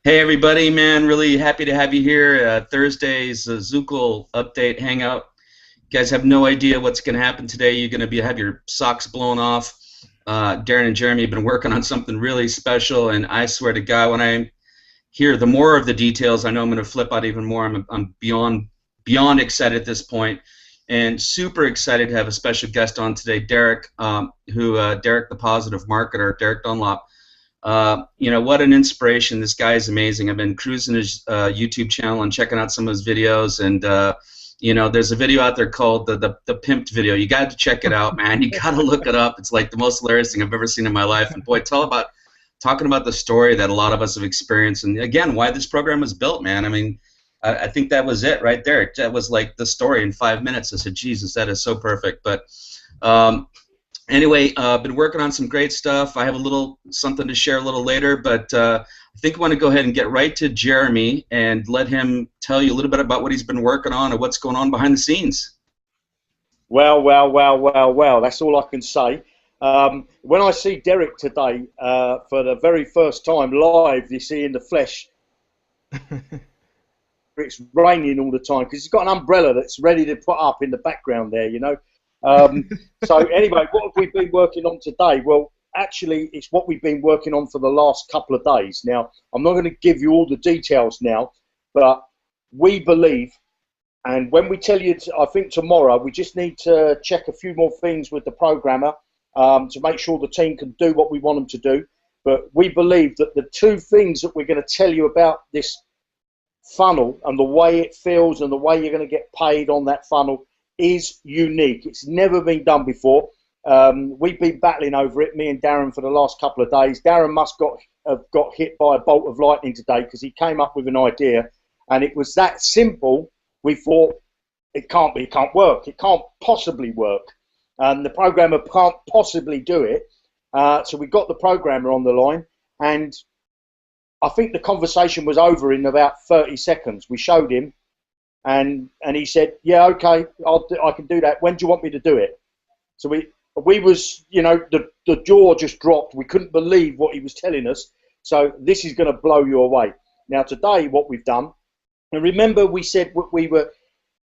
Hey everybody, man! Really happy to have you here. Thursday's Zukul update hangout. You guys have no idea what's going to happen today. You're going to have your socks blown off. Darren and Jeremy have been working on something really special, and I swear to God, when I hear the more of the details, I know I'm going to flip out even more. I'm beyond excited at this point, and super excited to have a special guest on today, Dereck, Dereck the Positive Marketer, Dereck Dunlap. What an inspiration. This guy is amazing. I've been cruising his YouTube channel and checking out some of his videos, and there's a video out there called the Pimped video. You got to check it out, man. You got to look it up. It's like the most hilarious thing I've ever seen in my life. And boy, talking about the story that a lot of us have experienced, and again, why this program was built, man. I mean, I think that was it right there. That was like the story in 5 minutes. I said, Jesus, that is so perfect. But anyway, been working on some great stuff. I have a little something to share a little later, but I think I want to go ahead and get right to Jeremy and let him tell you a little bit about what he's been working on and what's going on behind the scenes. Well, that's all I can say. When I see Dereck today for the very first time live, you see in the flesh, it's raining all the time because he's got an umbrella that's ready to put up in the background there, you know. So anyway, what have we been working on today? Well, actually, it's what we've been working on for the last couple of days. Now, I'm not going to give you all the details now, but we believe, and when we tell you, I think tomorrow, we just need to check a few more things with the programmer to make sure the team can do what we want them to do. But we believe that the two things that we're going to tell you about this funnel and the way it feels and the way you're going to get paid on that funnel is unique. It's never been done before. We've been battling over it, me and Darren, for the last couple of days. Darren must have got hit by a bolt of lightning today because he came up with an idea, and it was that simple. We thought it can't work. It can't possibly work, and the programmer can't possibly do it. So we got the programmer on the line, and I think the conversation was over in about 30 seconds. We showed him. And he said, yeah, okay, I can do that. When do you want me to do it? So we was, you know, the jaw just dropped. We couldn't believe what he was telling us. So this is going to blow you away. Now today, what we've done, and remember we said we were,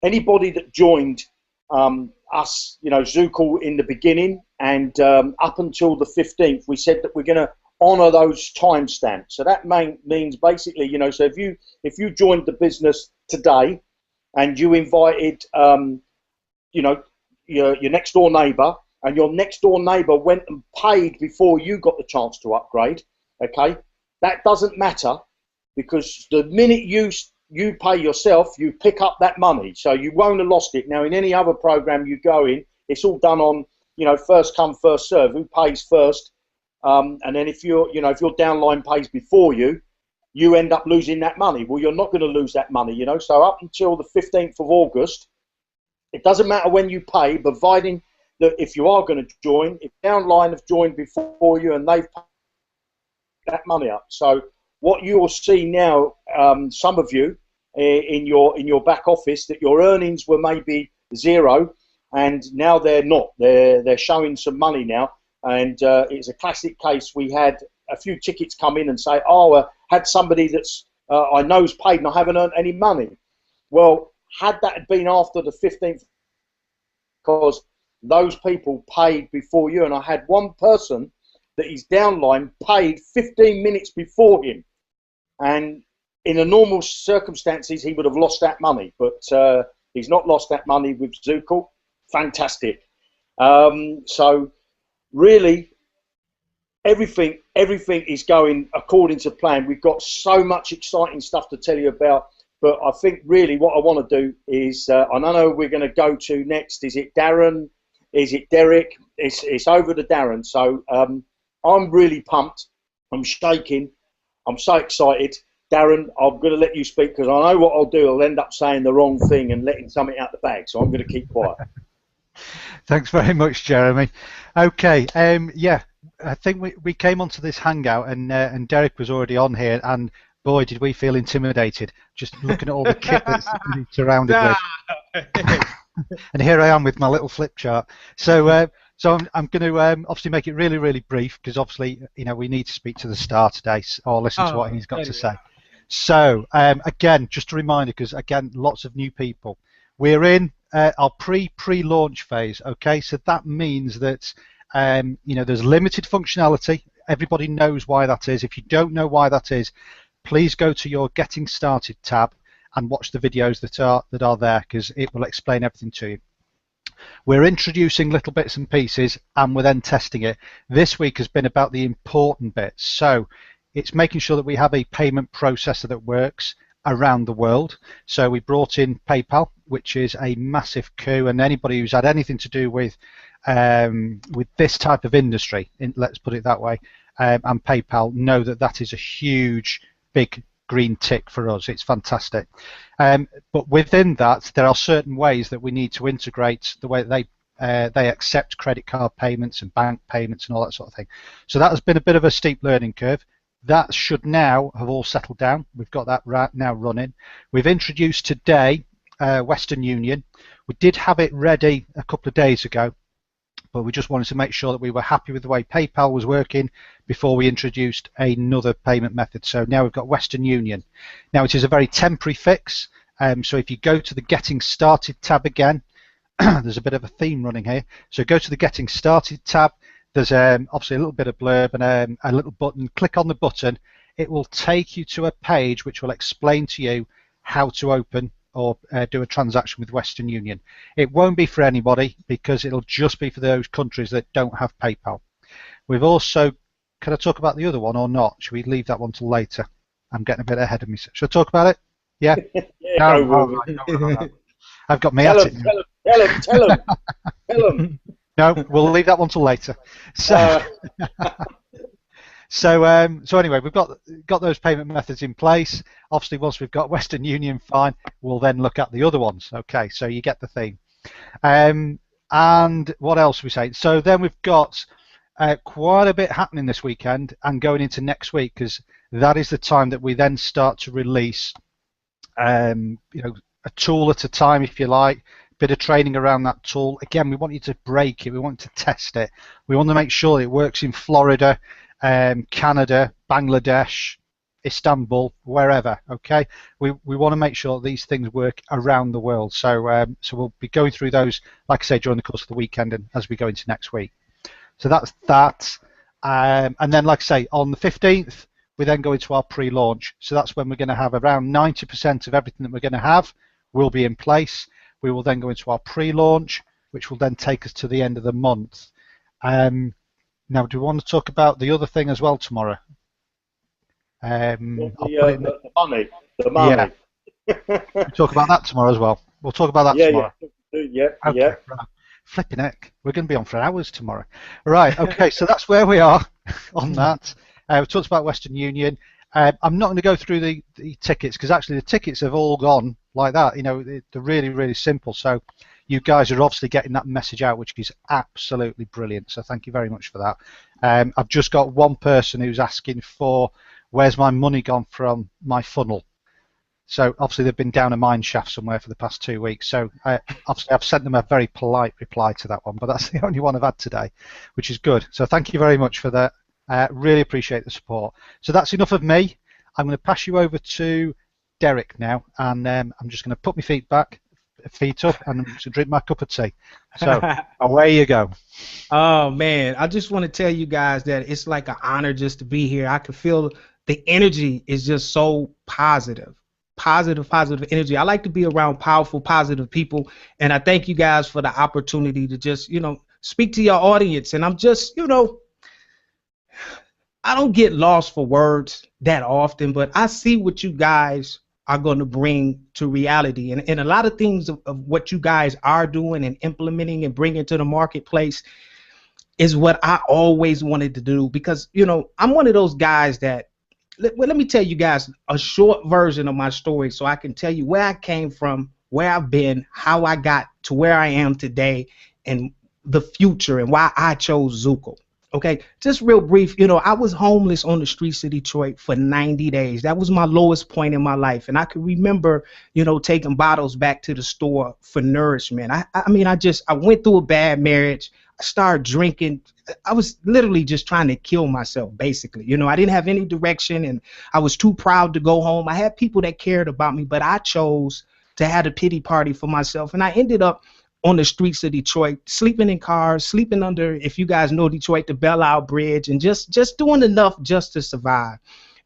anybody that joined us, you know, Zukul in the beginning and up until the 15th, we said that we're going to honor those timestamps. So that means basically, you know, so if you joined the business today, and you invited, you know, your next door neighbour, and your next door neighbour went and paid before you got the chance to upgrade, okay? That doesn't matter because the minute you pay yourself, you pick up that money, so you won't have lost it. Now, in any other program you go in, it's all done on, you know, first come, first serve. Who pays first? And then if your downline pays before you end up losing that money. Well, you're not going to lose that money, you know. So up until the 15th of August, it doesn't matter when you pay, providing that if you are going to join, if downline have joined before you and they've paid that money up. So what you will see now, some of you in your back office, that your earnings were maybe zero, and now they're not. They're showing some money now, and it's a classic case. We had a few tickets come in and say, oh, had somebody that's I know's paid and I haven't earned any money. Well, had that been after the 15th, because those people paid before you, and I had one person that his downline paid 15 minutes before him, and in a normal circumstances he would have lost that money, but he's not lost that money with Zukul. Fantastic. So really, everything is going according to plan. We've got so much exciting stuff to tell you about, but I think really what I want to do is, I don't know who we're going to go to next. Is it Darren? Is it Dereck? It's over to Darren. So I'm really pumped. I'm shaking. I'm so excited. Darren, I'm going to let you speak because I know what I'll do. I'll end up saying the wrong thing and letting something out the bag, so I'm going to keep quiet. Thanks very much, Jeremy. Okay, yeah. I think we came onto this hangout and Dereck was already on here, and boy did we feel intimidated just looking at all the kit that's surrounded with. And here I am with my little flip chart. So I'm going to obviously make it really brief because obviously we need to speak to the star today or listen to what he's got to say. So again, just a reminder, because again, lots of new people. We're in our pre-launch phase. Okay, so that means that there's limited functionality. Everybody knows why that is. If you don't know why that is, please go to your Getting Started tab and watch the videos that are there, because it will explain everything to you. We're introducing little bits and pieces, and we're then testing it. This week has been about the important bits. So it's making sure that we have a payment processor that works around the world. So we brought in PayPal, which is a massive coup, and anybody who's had anything to do with this type of industry, let's put it that way, and PayPal, know that that is a huge, big green tick for us. It's fantastic. But within that, there are certain ways that we need to integrate the way that they accept credit card payments and bank payments and all that sort of thing. So that has been a bit of a steep learning curve. That should now have all settled down. We've got that now running. We've introduced today Western Union. We did have it ready a couple of days ago, but we just wanted to make sure that we were happy with the way PayPal was working before we introduced another payment method. So now we've got Western Union. Now it is a very temporary fix. So if you go to the Getting Started tab again, there's a bit of a theme running here. So go to the Getting Started tab. There's obviously a little bit of blurb and a little button. Click on the button. It will take you to a page which will explain to you how to open or do a transaction with Western Union. It won't be for anybody, because it'll just be for those countries that don't have PayPal. We've also, can I talk about the other one or not? Should we leave that one till later? I'm getting a bit ahead of me. Should I talk about it? Yeah? Yeah, No. I've got me at it. Tell him. No, we'll leave that one till later. So, so anyway, we've got those payment methods in place. Obviously, once we've got Western Union fine, we'll then look at the other ones. Okay, so you get the theme. And what else are we saying? So then we've got quite a bit happening this weekend and going into next week, because that is the time that we then start to release, a tool at a time, if you like. Bit of training around that tool. Again, we want you to break it. We want to test it. We want to make sure it works in Florida, Canada, Bangladesh, Istanbul, wherever. Okay, we want to make sure these things work around the world. So so we'll be going through those, like I say, during the course of the weekend and as we go into next week. So that's that. And then, like I say, on the 15th, we then go into our pre-launch. So that's when we're going to have around 90% of everything that we're going to have will be in place. We will then go into our pre-launch, which will then take us to the end of the month. Now, do we want to talk about the other thing as well tomorrow? The money. Yeah. We'll talk about that tomorrow as well. We'll talk about that tomorrow. Yeah. Right. Flipping heck. We're going to be on for hours tomorrow. Right, okay, so that's where we are on that. We talked about Western Union. I'm not going to go through the tickets, because actually the tickets have all gone like that. They're really, really simple. So you guys are obviously getting that message out, which is absolutely brilliant. So thank you very much for that. I've just got one person who's asking for, where's my money gone from my funnel? So obviously they've been down a mine shaft somewhere for the past 2 weeks. So obviously I've sent them a very polite reply to that one, but that's the only one I've had today, which is good. So thank you very much for that. Really appreciate the support. So that's enough of me. I'm going to pass you over to Dereck now, and I'm just going to put my feet up, and I'm just going to drink my cup of tea. So away you go. Oh man, I just want to tell you guys that it's like an honor just to be here. I can feel the energy is just so positive energy. I like to be around powerful, positive people, and I thank you guys for the opportunity to just, speak to your audience. And I'm just, I don't get lost for words that often, but I see what you guys are going to bring to reality. And a lot of things of what you guys are doing and implementing and bringing to the marketplace is what I always wanted to do, because, I'm one of those guys that, let me tell you guys a short version of my story so I can tell you where I came from, where I've been, how I got to where I am today, and the future, and why I chose Zukul. Okay, just real brief, I was homeless on the streets of Detroit for 90 days. That was my lowest point in my life. And I can remember, taking bottles back to the store for nourishment. I went through a bad marriage. I started drinking. I was literally just trying to kill myself, basically. You know, I didn't have any direction, and I was too proud to go home. I had people that cared about me, but I chose to have a pity party for myself, and I ended up on the streets of Detroit, sleeping in cars, sleeping under, if you guys know Detroit, the Belle Isle Bridge, and just doing enough just to survive.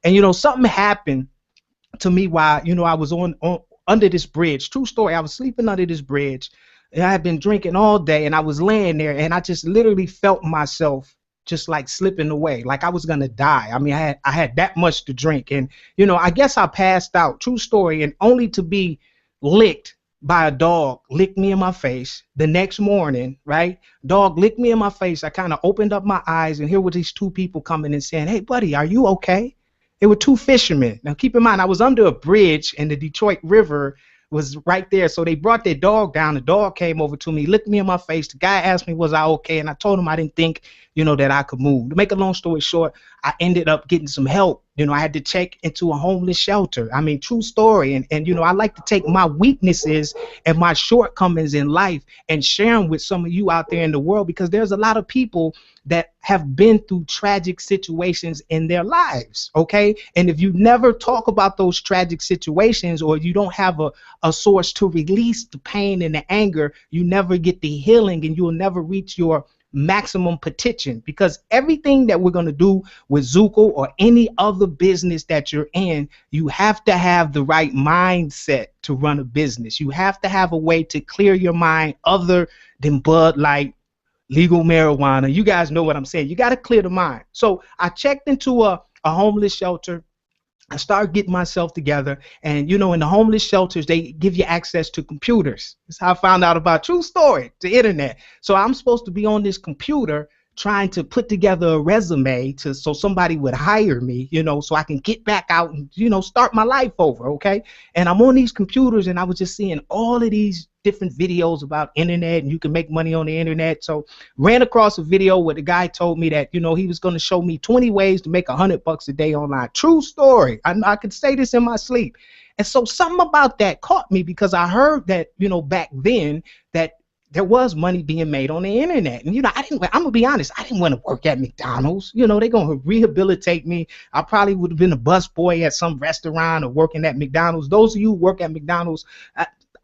And, you know, something happened to me while, you know, I was on under this bridge. True story. I was sleeping under this bridge, and I had been drinking all day, and I was laying there, and I just literally felt myself just like slipping away, like I was gonna die. I mean, I had that much to drink, and, you know, I guess I passed out. True story. And only to be licked by a dog. Licked me in my face the next morning, right? Dog licked me in my face. I kind of opened up my eyes, and here were these two people coming and saying, "Hey, buddy, are you okay?" They were two fishermen. Now, keep in mind, I was under a bridge, and the Detroit River was right there. So they brought their dog down. The dog came over to me, licked me in my face. The guy asked me, was I okay? And I told him I didn't think, you know, that I could move. To make a long story short, I ended up getting some help. You know, I had to check into a homeless shelter. I mean, true story. And you know, I like to take my weaknesses and my shortcomings in life and share them with some of you out there in the world, because there's a lot of people that have been through tragic situations in their lives, okay? And if you never talk about those tragic situations, or you don't have a source to release the pain and the anger, you never get the healing, and you'll never reach your maximum potential. Because everything that we're going to do with Zukul or any other business that you're in, you have to have the right mindset to run a business. You have to have a way to clear your mind other than Bud Light, legal marijuana. You guys know what I'm saying. You got to clear the mind. So I checked into a homeless shelter. I started getting myself together, and, you know, in the homeless shelters, they give you access to computers. That's how I found out about, true story, the internet. So I'm supposed to be on this computer trying to put together a resume so somebody would hire me, you know, so I can get back out and, you know, start my life over, okay? And I'm on these computers, and I was just seeing all of these different videos about internet, and you can make money on the internet. So ran across a video where the guy told me that, you know, he was going to show me 20 ways to make $100 a day online. True story. I could say this in my sleep. And so something about that caught me, because I heard that, you know, back then that there was money being made on the internet. And, you know, I'm going to be honest, I didn't want to work at McDonald's. You know, they're going to rehabilitate me. I probably would have been a busboy at some restaurant or working at McDonald's. Those of you who work at McDonald's,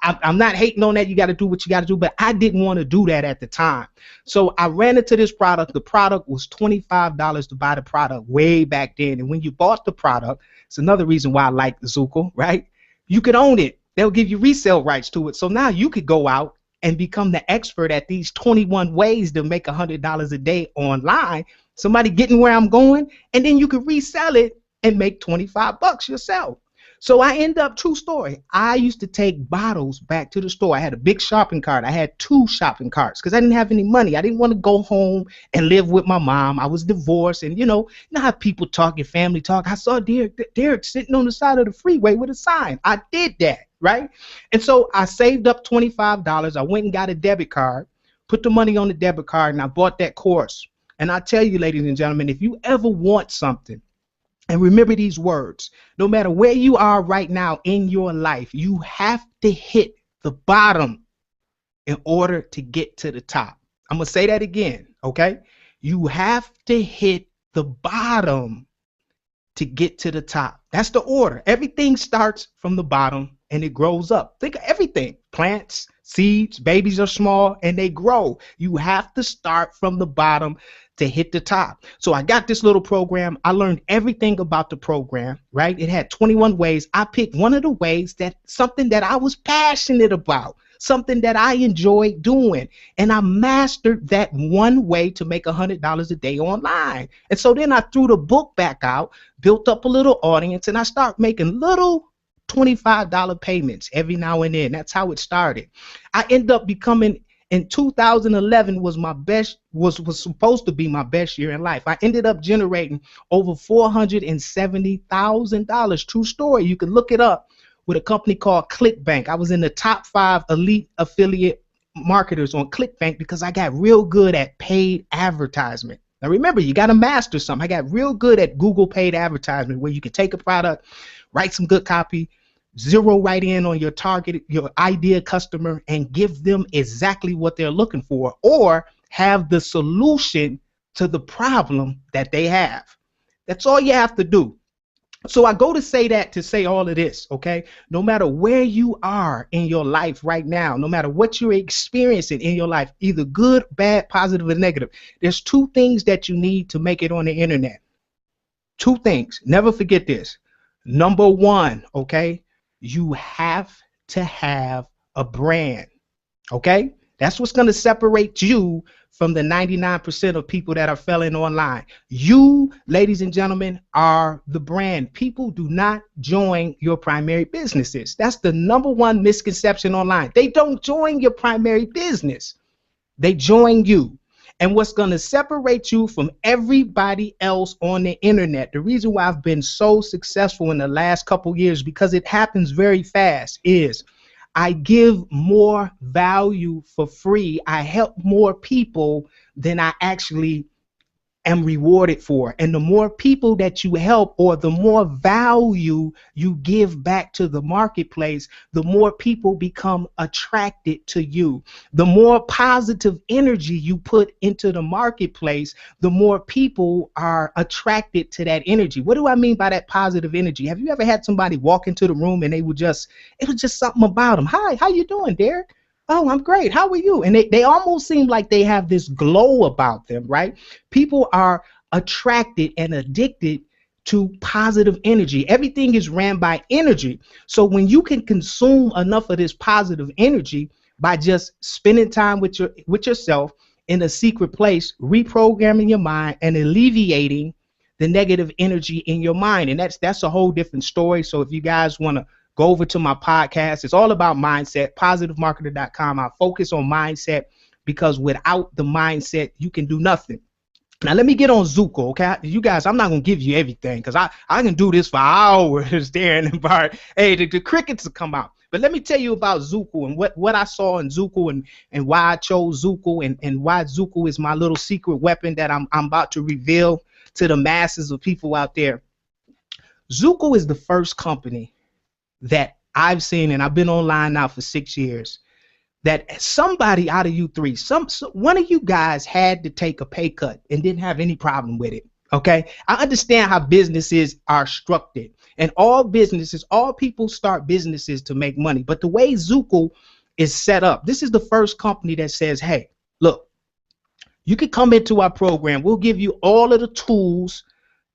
I'm not hating on that. You got to do what you got to do, but I didn't want to do that at the time. So I ran into this product. The product was $25 to buy the product way back then. And when you bought the product, it's another reason why I like Zukul, right? You could own it. They'll give you resale rights to it. So now you could go out and become the expert at these 21 ways to make $100 a day online. Somebody getting where I'm going, and then you could resell it and make $25 yourself. So I end up, true story, I used to take bottles back to the store. I had a big shopping cart. I had 2 shopping carts because I didn't have any money. I didn't want to go home and live with my mom. I was divorced, and you know how people talk, your family talk. I saw Dereck sitting on the side of the freeway with a sign. I did that, right? And so I saved up $25. I went and got a debit card, put the money on the debit card, and I bought that course. And I tell you, ladies and gentlemen, if you ever want something, and remember these words, no matter where you are right now in your life, you have to hit the bottom in order to get to the top. I'm going to say that again, okay? You have to hit the bottom to get to the top. That's the order. Everything starts from the bottom and it grows up. Think of everything. Plants, seeds, babies are small and they grow. You have to start from the bottom to hit the top. So I got this little program. I learned everything about the program, right? It had 21 ways. I picked one of the ways, that something that I was passionate about, something that I enjoyed doing. And I mastered that one way to make $100 a day online. And so then I threw the book back out, built up a little audience, and I started making little $25 payments every now and then. That's how it started. I ended up becoming, in 2011 was my best, was supposed to be my best year in life. I ended up generating over $470,000. True story. You can look it up, with a company called ClickBank. I was in the top 5 elite affiliate marketers on ClickBank because I got real good at paid advertisement. Now remember, you got to master something. I got real good at Google paid advertisement, where you can take a product, write some good copy, zero right in on your target, your ideal customer, and give them exactly what they're looking for, or have the solution to the problem that they have. That's all you have to do. So I go to say that to say all of this, okay? No matter where you are in your life right now, no matter what you're experiencing in your life, either good, bad, positive, or negative, there's two things that you need to make it on the internet. Two things. Never forget this. Number one, okay? You have to have a brand, okay? That's what's going to separate you from the 99% of people that are failing online. You, ladies and gentlemen, are the brand. People do not join your primary businesses. That's the number one misconception online. They don't join your primary business. They join you. And what's going to separate you from everybody else on the internet, the reason why I've been so successful in the last couple years, because it happens very fast, is I give more value for free. I help more people than I actually am rewarded for. And the more people that you help, or the more value you give back to the marketplace, the more people become attracted to you. The more positive energy you put into the marketplace, the more people are attracted to that energy. What do I mean by that positive energy? Have you ever had somebody walk into the room and it was just something about them? Hi, how you doing, Dereck? Oh, I'm great. How are you? And they almost seem like they have this glow about them, right? People are attracted and addicted to positive energy. Everything is ran by energy. So when you can consume enough of this positive energy by just spending time with yourself in a secret place, reprogramming your mind and alleviating the negative energy in your mind. And that's a whole different story. So if you guys want to go over to my podcast, it's all about mindset, positivemarketer.com. I focus on mindset because without the mindset, you can do nothing. Now, let me get on Zukul, okay? You guys, I'm not going to give you everything because I can do this for hours there in the bar. Hey, the crickets will come out. But let me tell you about Zukul and what I saw in Zukul and why I chose Zukul and why Zukul is my little secret weapon that I'm about to reveal to the masses of people out there. Zukul is the first company that I've seen, and I've been online now for 6 years, that somebody out of you three, one of you guys had to take a pay cut and didn't have any problem with it. Okay, I understand how businesses are structured, and all people start businesses to make money. But the way Zukul is set up, this is the first company that says, hey, look, you can come into our program. We'll give you all of the tools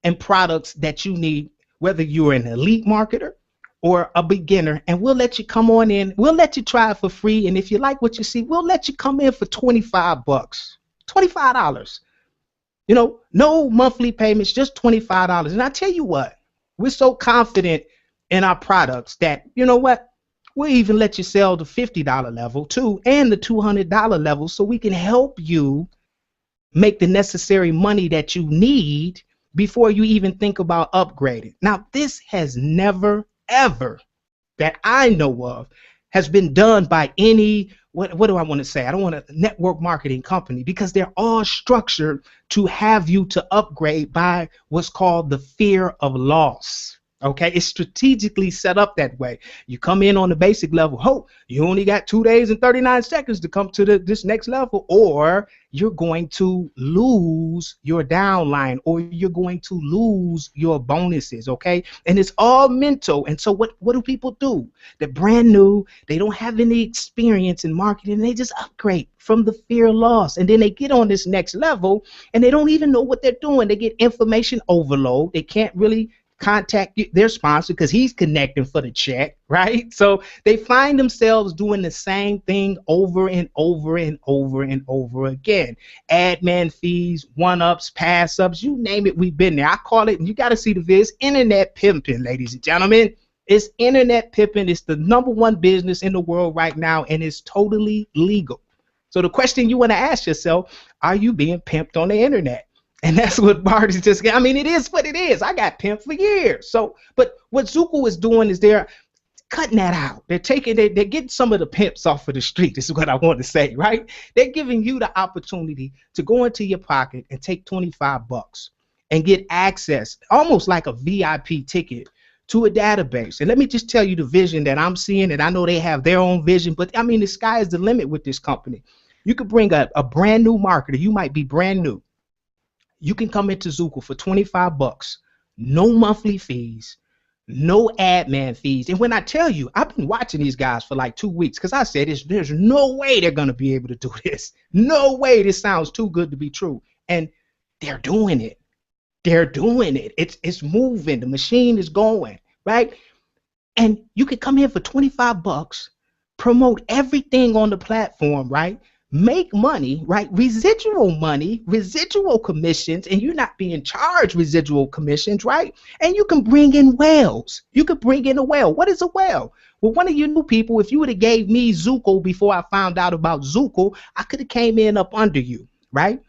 and products that you need, whether you're an elite marketer or a beginner, and we'll let you come on in. We'll let you try it for free. And if you like what you see, we'll let you come in for $25, $25. You know, no monthly payments, just $25. And I tell you what, we're so confident in our products that, you know what, we'll even let you sell the $50 level too, and the $200 level, so we can help you make the necessary money that you need before you even think about upgrading. Now, this has never ever that I know of has been done by any, what do I want to say? I don't want a network marketing company, because they're all structured to have you to upgrade by what's called the fear of loss. Okay, it's strategically set up that way. You come in on the basic level, you only got 2 days and 39 seconds to come to this next level, or you're going to lose your downline, or you're going to lose your bonuses, okay? And it's all mental. And so what do people do? They're brand new, they don't have any experience in marketing, they just upgrade from the fear of loss. And then they get on this next level and they don't even know what they're doing. They get information overload. They can't really contact their sponsor because he's connecting for the check, right? So they find themselves doing the same thing over and over and over and over again. Admin fees, one-ups, pass-ups, you name it, we've been there. I call it, and you got to see the vids, internet pimping, ladies and gentlemen. It's internet pimping. It's the #1 business in the world right now, and it's totally legal. So the question you want to ask yourself, are you being pimped on the internet? And that's what Marty's just got. I mean, it is what it is. I got pimped for years. So, but what Zukul is doing is they're cutting that out. They're getting some of the pimps off of the street. This is what I want to say, right? They're giving you the opportunity to go into your pocket and take $25 and get access, almost like a VIP ticket, to a database. And let me just tell you the vision that I'm seeing, and I know they have their own vision, but I mean, the sky is the limit with this company. You could bring a brand new marketer. You might be brand new. You can come into Zukul for 25 bucks, no monthly fees, no admin fees. And when I tell you, I've been watching these guys for like 2 weeks because I said there's no way they're going to be able to do this. No way. This sounds too good to be true. And they're doing it. They're doing it. It's moving. The machine is going, right? And you could come here for 25 bucks, promote everything on the platform, right? Make money, right? Residual money, residual commissions, and you're not being charged residual commissions, right? And you can bring in whales. You could bring in a whale. What is a whale? Well, one of you new people, if you would have gave me Zukul before I found out about Zukul, I could have came in up under you, right?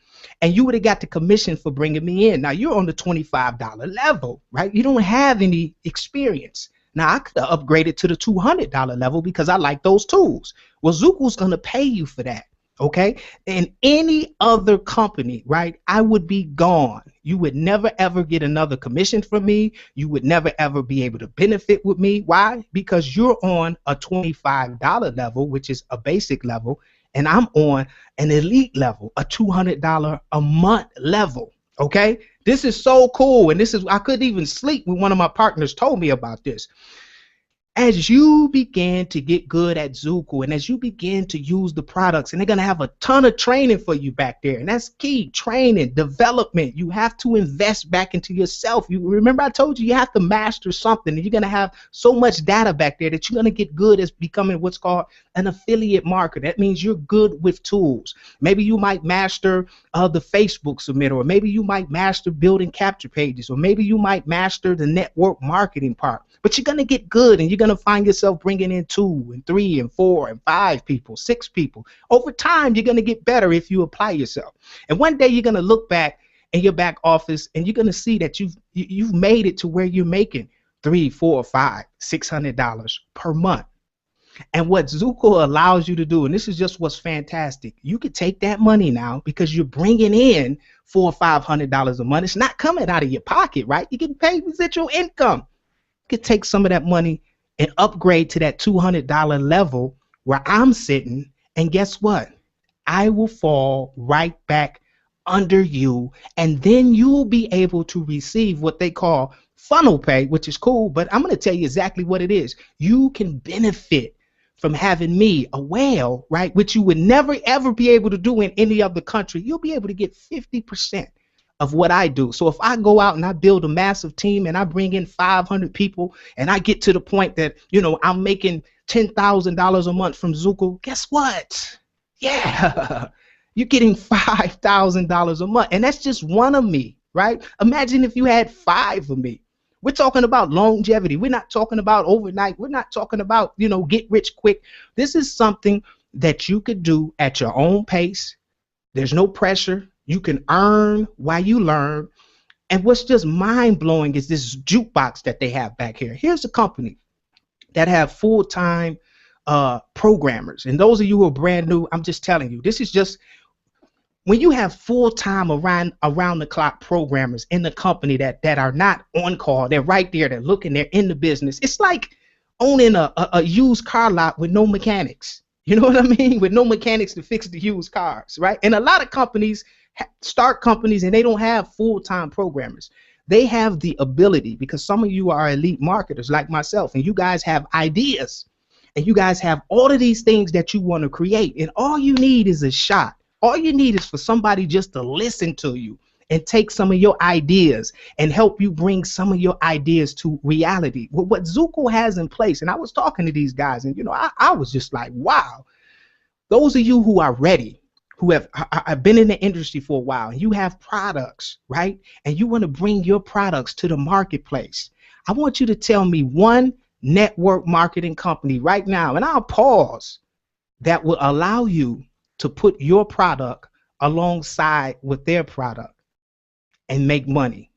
And you would have got the commission for bringing me in. Now, you're on the $25 level, right? You don't have any experience. Now, I could have upgraded to the $200 level because I like those tools. Well, Zukul's going to pay you for that. Okay, in any other company, right, I would be gone. You would never ever get another commission from me. You would never ever be able to benefit with me. Why? Because you're on a $25 level, which is a basic level, and I'm on an elite level, a $200 a month level. Okay, this is so cool, and this is, I couldn't even sleep when one of my partners told me about this. As you begin to get good at Zukul and as you begin to use the products, and they're going to have a ton of training for you back there, and that's key, training, development. You have to invest back into yourself. You remember I told you you have to master something, and you're going to have so much data back there that you're going to get good at becoming what's called an affiliate marketer. That means you're good with tools. Maybe you might master the Facebook submitter, or maybe you might master building capture pages, or maybe you might master the network marketing part. But you're going to get good, and you're going to find yourself bringing in 2 and 3 and 4 and 5 people, 6 people. Over time, you're going to get better if you apply yourself. And one day you're going to look back in your back office, and you're going to see that you've made it to where you're making $300, $400, $500, $600 per month. And what Zukul allows you to do, and this is just what's fantastic, you could take that money now because you're bringing in $400 or $500 a month. It's not coming out of your pocket, right? You can pay residual income. Could take some of that money and upgrade to that $200 level where I'm sitting, and guess what? I will fall right back under you, and then you'll be able to receive what they call funnel pay, which is cool, but I'm going to tell you exactly what it is. You can benefit from having me, a whale, right, which you would never ever be able to do in any other country. You'll be able to get 50% of what I do. So if I go out and I build a massive team and I bring in 500 people and I get to the point that, you know, I'm making $10,000 a month from Zukul, guess what? Yeah, you're getting $5,000 a month. And that's just one of me, right? Imagine if you had 5 of me. We're talking about longevity. We're not talking about overnight. We're not talking about, you know, get rich quick. This is something that you could do at your own pace. There's no pressure. You can earn while you learn. And what's just mind-blowing is this jukebox that they have back here. Here's a company that have full-time programmers. And those of you who are brand new, I'm just telling you, this is just, when you have full-time around the clock programmers in the company that are not on call, they're right there, they're looking, they're in the business. It's like owning a used car lot with no mechanics. You know what I mean? With no mechanics to fix the used cars, right? And a lot of companies start companies and they don't have full-time programmers. They have the ability, because some of you are elite marketers like myself, and you guys have ideas, and you guys have all of these things that you want to create, and all you need is a shot. All you need is for somebody just to listen to you and take some of your ideas and help you bring some of your ideas to reality. What Zukul has in place, and I was talking to these guys, and you know, I was just like, wow. Those of you who are ready, who have been in the industry for a while, and you have products, right? And you want to bring your products to the marketplace. I want you to tell me one network marketing company right now, and I'll pause, that will allow you to put your product alongside with their product and make money.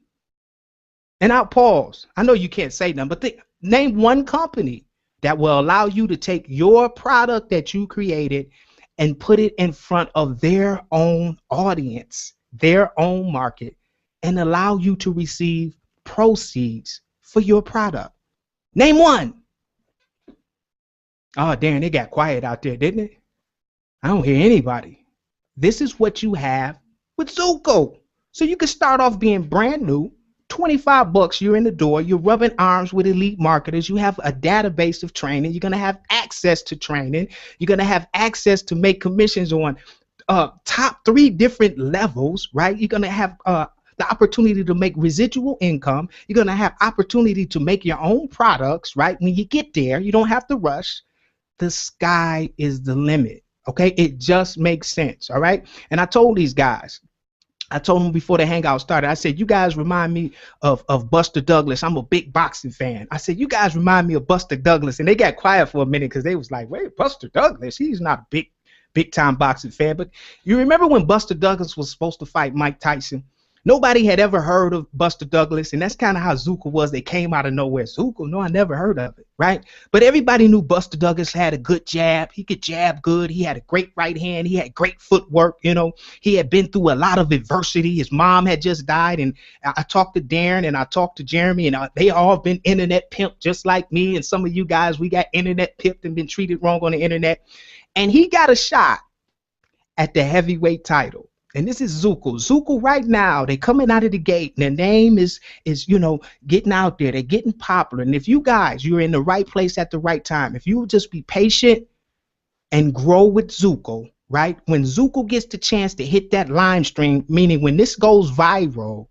And I'll pause. I know you can't say nothing, but name one company that will allow you to take your product that you created and put it in front of their own audience, their own market, and allow you to receive proceeds for your product. Name one. Oh, Darren, it got quiet out there, didn't it? I don't hear anybody. This is what you have with Zukul. So you can start off being brand new, 25 bucks, you're in the door, you're rubbing arms with elite marketers, you have a database of training, you're going to have access to training, you're going to have access to make commissions on top 3 different levels, right? You're going to have the opportunity to make residual income. You're going to have opportunity to make your own products, right? When you get there, you don't have to rush. The sky is the limit, okay? It just makes sense, all right? And I told these guys, I told them before the Hangout started, I said, you guys remind me of Buster Douglas. I'm a big boxing fan. I said, you guys remind me of Buster Douglas. And they got quiet for a minute because they was like, wait, Buster Douglas? He's not a big time boxing fan. But you remember when Buster Douglas was supposed to fight Mike Tyson? Nobody had ever heard of Buster Douglas, and that's kind of how Zukul was. They came out of nowhere. Zukul, no, I never heard of it, right? But everybody knew Buster Douglas had a good jab. He could jab good. He had a great right hand. He had great footwork, you know. He had been through a lot of adversity. His mom had just died, and I talked to Darren, and I talked to Jeremy, and they all been internet pimped just like me, and some of you guys, we got internet pimped and been treated wrong on the internet. And he got a shot at the heavyweight title. And this is Zukul. Zukul right now, they're coming out of the gate, and their name is you know, getting out there. They're getting popular. And if you guys, you're in the right place at the right time, if you would just be patient and grow with Zukul, right? When Zukul gets the chance to hit that line stream, meaning when this goes viral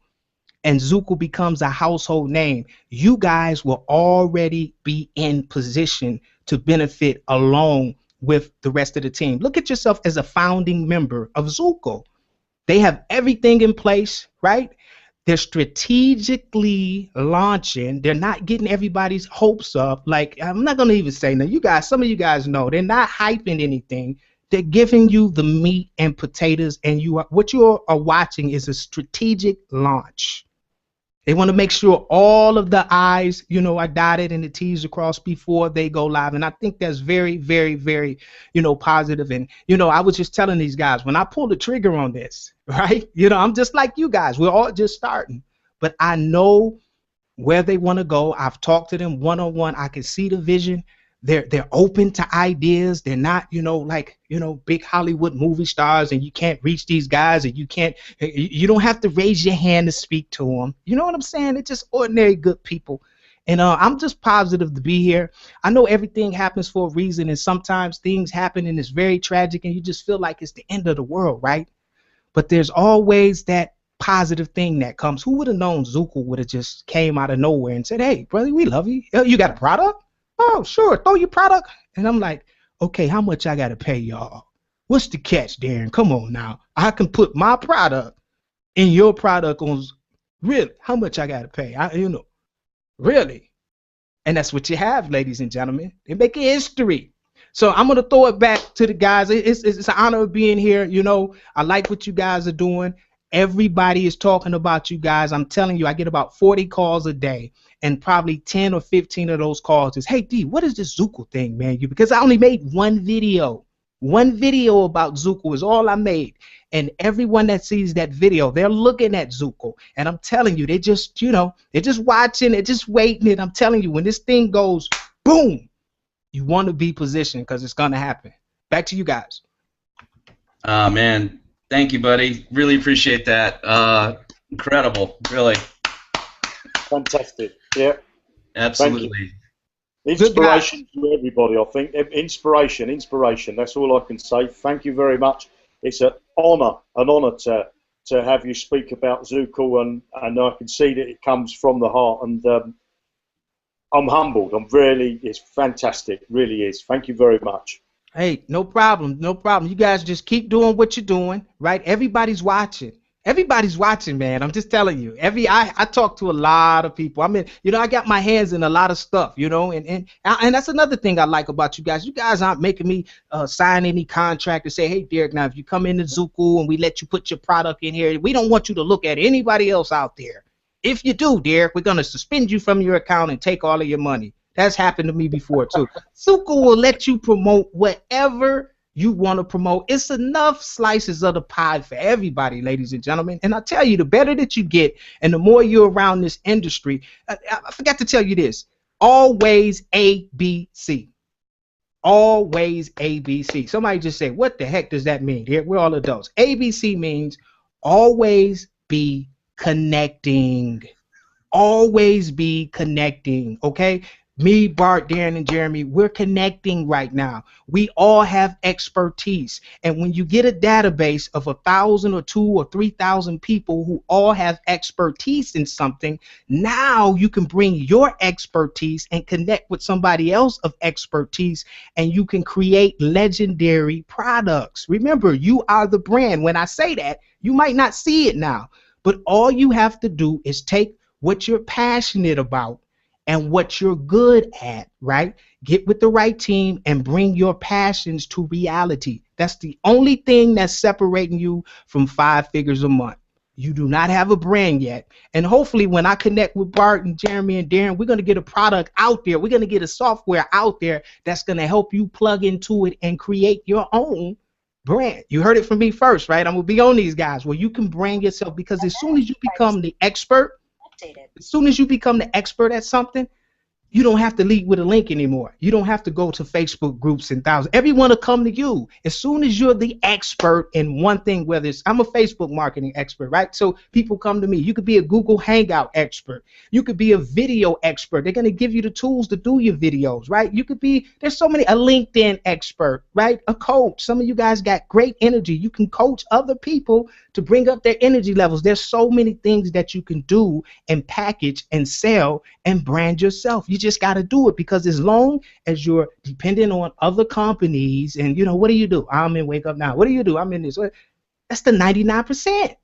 and Zukul becomes a household name, you guys will already be in position to benefit along with the rest of the team. Look at yourself as a founding member of Zukul. They have everything in place, right? They're strategically launching. They're not getting everybody's hopes up. Like, I'm not going to even say, now, you guys, some of you guys know, they're not hyping anything. They're giving you the meat and potatoes, and what you are watching is a strategic launch. They want to make sure all of the I's, you know, are dotted and the T's are crossed before they go live. And I think that's very, very, very, you know, positive. And, you know, I was just telling these guys, when I pull the trigger on this, right, you know, I'm just like you guys. We're all just starting. But I know where they want to go. I've talked to them one-on-one. I can see the vision. They're open to ideas. They're not, you know, like, you know, big Hollywood movie stars, and you can't reach these guys, and you don't have to raise your hand to speak to them. You know what I'm saying? They're just ordinary good people. And I'm just positive to be here. I know everything happens for a reason, and sometimes things happen and it's very tragic and you just feel like it's the end of the world, right? But there's always that positive thing that comes. Who would have known Zukul would have just came out of nowhere and said, hey, brother, we love you. You got a product? Oh, sure, throw your product. And I'm like, okay, how much I got to pay y'all? What's the catch, Darren? Come on now. I can put my product in your product on. Really? How much I got to pay? You know, really? And that's what you have, ladies and gentlemen. They're making history. So I'm going to throw it back to the guys. It's an honor of being here. You know, I like what you guys are doing. Everybody is talking about you guys. I'm telling you, I get about 40 calls a day, and probably 10 or 15 of those calls is, hey, D, what is this Zukul thing, man? Because I only made one video. One video about Zukul is all I made. And everyone that sees that video, they're looking at Zukul. And I'm telling you, they just, you know, they're just watching, they're just waiting. And I'm telling you, when this thing goes, boom, you want to be positioned because it's going to happen. Back to you guys. Man. Thank you, buddy. Really appreciate that. Incredible, really. Fantastic. Yeah. Absolutely. Inspiration to everybody, I think. Inspiration. That's all I can say. Thank you very much. It's an honor to have you speak about Zukul, and I can see that it comes from the heart. And I'm humbled. It's fantastic. It really is. Thank you very much. Hey, no problem, no problem. You guys just keep doing what you're doing, right? Everybody's watching. Everybody's watching, man. I'm just telling you. I talk to a lot of people. I mean, you know, I got my hands in a lot of stuff, you know, and that's another thing I like about you guys. You guys aren't making me sign any contract to say, hey, Dereck, now if you come into Zukul and we let you put your product in here, we don't want you to look at anybody else out there. If you do, Dereck, we're going to suspend you from your account and take all of your money. That's happened to me before, too. Zukul will let you promote whatever you want to promote. It's enough slices of the pie for everybody, ladies and gentlemen. And I tell you, the better that you get and the more you're around this industry, I forgot to tell you this, always ABC. Always ABC. Somebody just say, what the heck does that mean? Here, we're all adults. ABC means always be connecting. Always be connecting, okay? Me, Bart, Darren, and Jeremy, we're connecting right now. We all have expertise. And when you get a database of 1,000 or 2,000 or 3,000 people who all have expertise in something, now you can bring your expertise and connect with somebody else of expertise, and you can create legendary products. Remember, you are the brand. When I say that, you might not see it now, but all you have to do is take what you're passionate about and what you're good at, right? Get with the right team and bring your passions to reality. That's the only thing that's separating you from 5 figures a month. You do not have a brand yet. And hopefully when I connect with Bart and Jeremy and Darren, we're going to get a product out there. We're going to get a software out there that's going to help you plug into it and create your own brand. You heard it from me first, right? I'm going to be on these guys where you can brand yourself, because as soon as you become the expert, as soon as you become the expert at something, you don't have to lead with a link anymore. You don't have to go to Facebook groups and thousands. Everyone will come to you. As soon as you're the expert in one thing, whether it's, I'm a Facebook marketing expert, right? So people come to me. You could be a Google Hangout expert. You could be a video expert. They're going to give you the tools to do your videos, right? You could be, there's so many, a LinkedIn expert, right? A coach. Some of you guys got great energy. You can coach other people to bring up their energy levels. There's so many things that you can do and package and sell and brand yourself. You just got to do it, because as long as you're dependent on other companies and, you know, what do you do? I'm in Wake Up Now. What do you do? I'm in this. That's the 99%.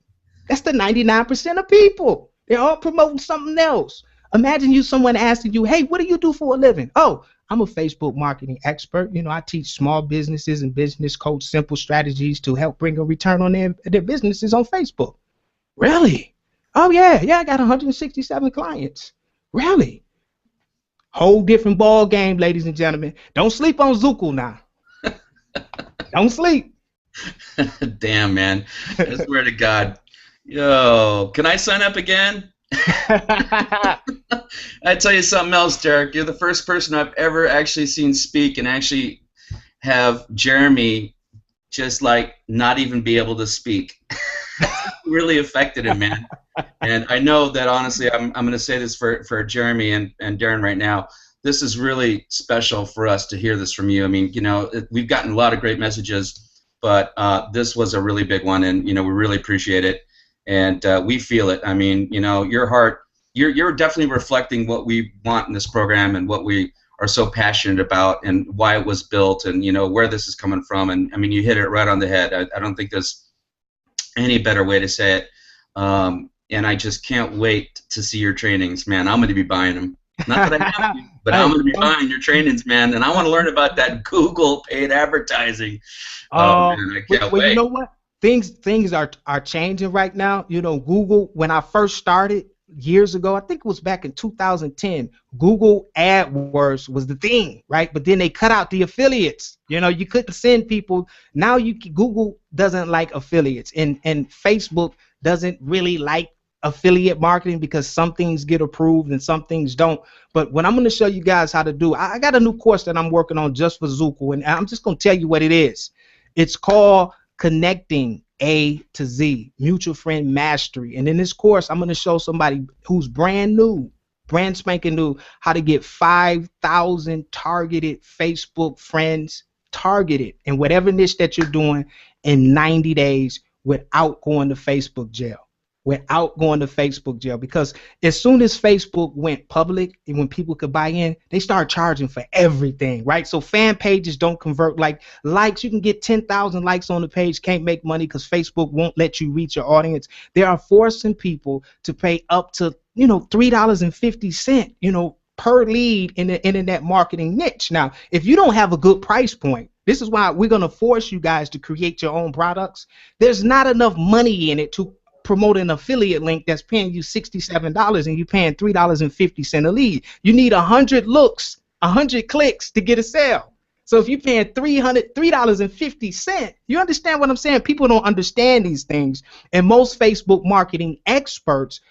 That's the 99% of people. They're all promoting something else. Imagine someone asking you, hey, what do you do for a living? Oh, I'm a Facebook marketing expert. You know, I teach small businesses and business coach simple strategies to help bring a return on their businesses on Facebook. Really? Oh, yeah, I got 167 clients. Really? Whole different ball game, ladies and gentlemen. Don't sleep on Zukul now. Don't sleep. Damn, man. I swear to God. Yo, can I sign up again? I tell you something else, Dereck. You're the first person I've ever actually seen speak and actually have Jeremy just like not even be able to speak. Really affected him, man. And I know that honestly, I'm going to say this for Jeremy and Darren right now. This is really special for us to hear this from you. I mean, you know, we've gotten a lot of great messages, but this was a really big one, and you know, we really appreciate it. And we feel it. I mean, you know, your heart, you're definitely reflecting what we want in this program and what we are so passionate about and why it was built and, you know, where this is coming from. And, I mean, you hit it right on the head. I don't think there's any better way to say it. And I just can't wait to see your trainings, man. I'm going to be buying them. Not that I have to, but I'm going to be buying your trainings, man. And I want to learn about that Google paid advertising. Oh, man, I can't wait. You know what? Things are changing right now. You know, Google, when I first started years ago, I think it was back in 2010, Google AdWords was the thing, right? But then they cut out the affiliates. You know, you couldn't send people. Now Google doesn't like affiliates, and Facebook doesn't really like affiliate marketing because some things get approved and some things don't. But what I'm going to show you guys how to do, I got a new course that I'm working on just for Zukul, and I'm just going to tell you what it is. It's called Connecting A to Z, Mutual Friend Mastery. And in this course, I'm going to show somebody who's brand new, brand spanking new, how to get 5,000 targeted Facebook friends targeted in whatever niche that you're doing in 90 days without going to Facebook jail. Without going to Facebook jail, because as soon as Facebook went public and when people could buy in, they started charging for everything, right? So fan pages don't convert like likes. You can get 10,000 likes on the page, can't make money because Facebook won't let you reach your audience. They are forcing people to pay up to, you know, $3.50, you know, per lead in the internet marketing niche. Now, if you don't have a good price point, this is why we're going to force you guys to create your own products. There's not enough money in it to promote an affiliate link that's paying you $67 and you're paying $3.50 a lead. You need 100 looks, 100 clicks to get a sale. So if you're paying $3.50, you understand what I'm saying? People don't understand these things. And most Facebook marketing experts,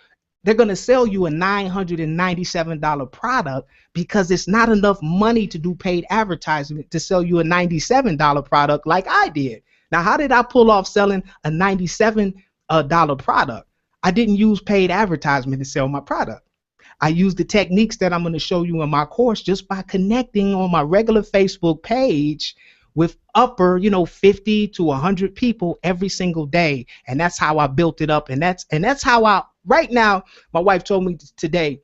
they're going to sell you a $997 product because it's not enough money to do paid advertisement to sell you a $97 product like I did. Now, how did I pull off selling a $97 product? I didn't use paid advertisement to sell my product. I used the techniques that I'm going to show you in my course just by connecting on my regular Facebook page with upper, 50 to 100 people every single day. And that's how I built it up. And that's how right now, my wife told me today,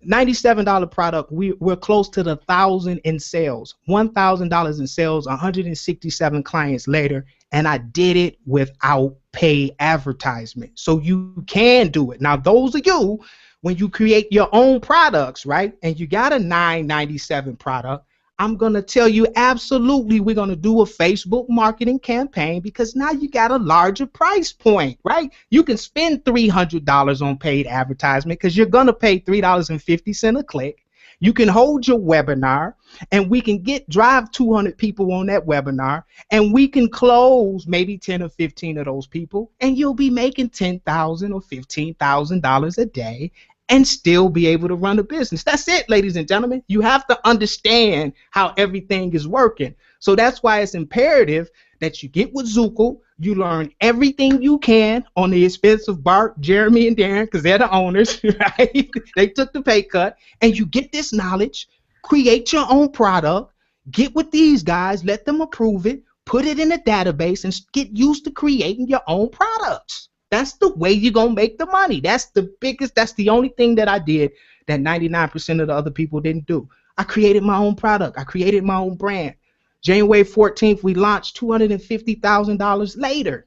$97 product, we're close to the 1,000 in sales, $1,000 in sales, 167 clients later, and I did it without paid advertisement. So you can do it. Now, those of you, when you create your own products, right, and you got a $997 product, I'm going to tell you absolutely we're going to do a Facebook marketing campaign because now you got a larger price point, right? You can spend $300 on paid advertisement because you're going to pay $3.50 a click. You can hold your webinar and we can drive 200 people on that webinar and we can close maybe 10 or 15 of those people and you'll be making $10,000 or $15,000 a day and still be able to run a business. That's it, ladies and gentlemen. You have to understand how everything is working. So that's why it's imperative that you get with Zukul, you learn everything you can on the expense of Bart, Jeremy, and Darren, because they're the owners, right? They took the pay cut, and you get this knowledge, create your own product, get with these guys, let them approve it, put it in a database, and get used to creating your own products. That's the way you're going to make the money. That's the only thing that I did that 99% of the other people didn't do. I created my own product. I created my own brand. January 14th, we launched $250,000 later.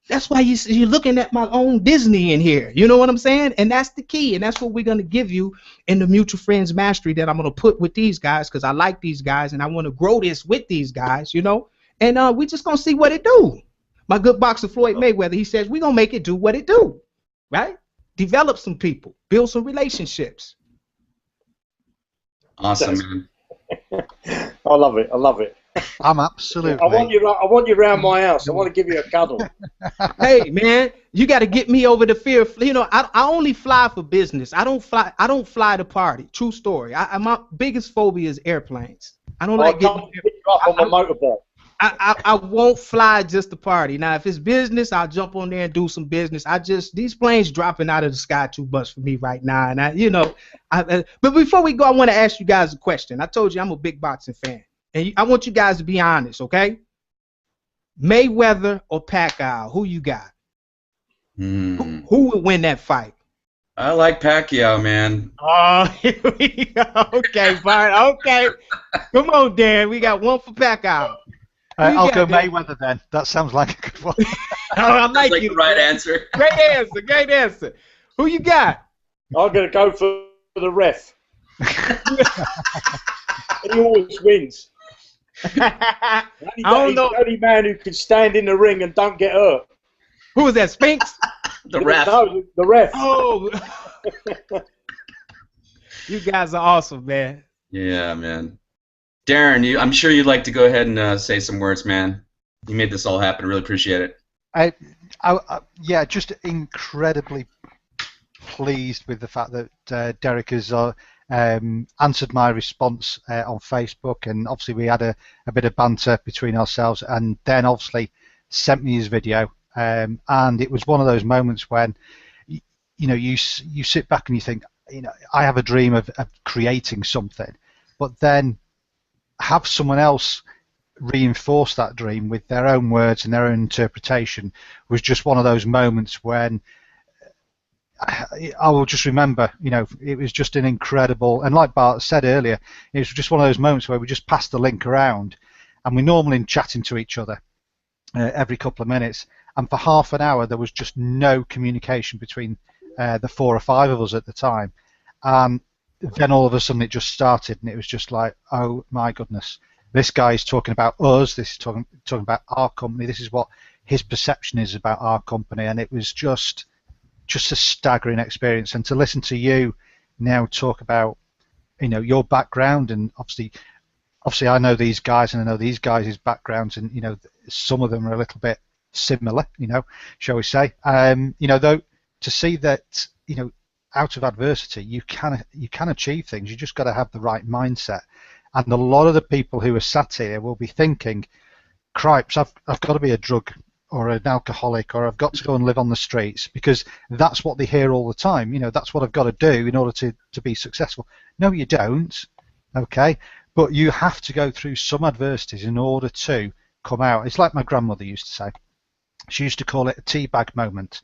That's why you're looking at my own Disney in here. You know what I'm saying? And that's the key. And that's what we're going to give you in the Mutual Friends Mastery that I'm going to put with these guys because I like these guys and I want to grow this with these guys, And we're just going to see what it do. My good boxer Floyd Mayweather, he says, we're going to make it do what it do, right? Develop some people, build some relationships. Awesome, man. I love it. I love it. I'm absolutely. I want you around my house. I want to give you a cuddle. Hey, man, you got to get me over the fear. I only fly for business. I don't fly to party. True story. My biggest phobia is airplanes. I don't like getting pick you up on my motorbike. I won't fly just to party. Now, if it's business, I'll jump on there and do some business. These planes dropping out of the sky too much for me right now. And but before we go, I want to ask you guys a question. I told you I'm a big boxing fan, and I want you guys to be honest, okay? Mayweather or Pacquiao, who you got? Who would win that fight? I like Pacquiao, man. Oh, here we go. Okay, fine. Okay, come on, Dan. We got one for Pacquiao. I'll go Mayweather then. That sounds like a good one. I like you. The right answer. Great answer. Great answer. Who you got? I'm going to go for the ref. He always wins. I don't know. He's the only man who can stand in the ring and don't get hurt. Who is that, Spinks? The ref. No, the ref. Oh. You guys are awesome, man. Yeah, man. Darren, I'm sure you'd like to go ahead and say some words, man. You made this all happen. Really appreciate it. Yeah, just incredibly pleased with the fact that Dereck has answered my response on Facebook, and obviously we had a bit of banter between ourselves, and then obviously sent me his video, and it was one of those moments when you sit back and you think, I have a dream of creating something, but then have someone else reinforce that dream with their own words and their own interpretation was just one of those moments when I will just remember, it was just an incredible, and like Bart said earlier, it was just one of those moments where we just passed the link around, and we're normally chatting to each other every couple of minutes, and for half an hour there was just no communication between the 4 or 5 of us at the time, and then all of a sudden it just started, and it was just like, oh my goodness, this guy is talking about us, this is talking about our company, this is what his perception is about our company, and it was just a staggering experience. And to listen to you now talk about your background, and obviously I know these guys and I know these guys' backgrounds, and some of them are a little bit similar, shall we say, though, to see that out of adversity, you can achieve things. You just got to have the right mindset. And a lot of the people who are sat here will be thinking, cripes, I've got to be a drug or an alcoholic, or I've got to go and live on the streets, because that's what they hear all the time. You know, that's what I've got to do in order to be successful. No, you don't. Okay, but you have to go through some adversities in order to come out. It's like my grandmother used to say. She used to call it a teabag moment.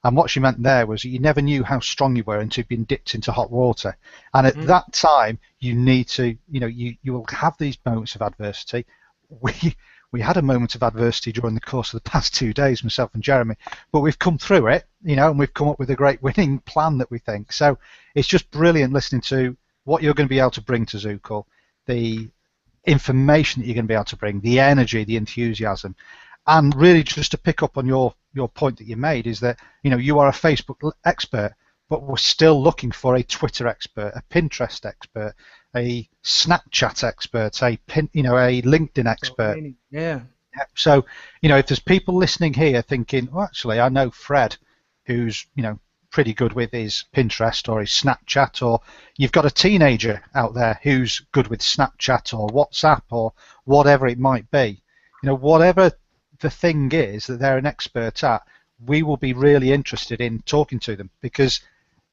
And what she meant there was you never knew how strong you were until you'd been dipped into hot water. And at that time, you need to, you know, you will have these moments of adversity. We had a moment of adversity during the course of the past 2 days, myself and Jeremy, but we've come through it, you know, and we've come up with a great winning plan that we think. So it's just brilliant listening to what you're going to be able to bring to Zukul, the information that you're going to be able to bring, the energy, the enthusiasm. And really, just to pick up on your point that you made, is that, you know, you are a Facebook expert, but we're still looking for a Twitter expert, a Pinterest expert, a Snapchat expert, a LinkedIn expert. Yeah. So, you know, if there's people listening here thinking, well, actually, I know Fred, who's, you know, pretty good with his Pinterest or his Snapchat, or you've got a teenager out there who's good with Snapchat or WhatsApp or whatever it might be, you know, whatever the thing is that they're an expert at, we will be really interested in talking to them, because,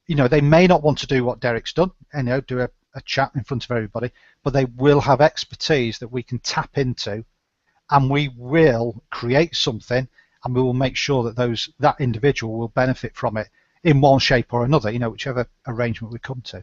you know, they may not want to do what Dereck's done, you know, do a chat in front of everybody, but they will have expertise that we can tap into, and we will create something, and we will make sure that that individual will benefit from it in one shape or another, you know, whichever arrangement we come to.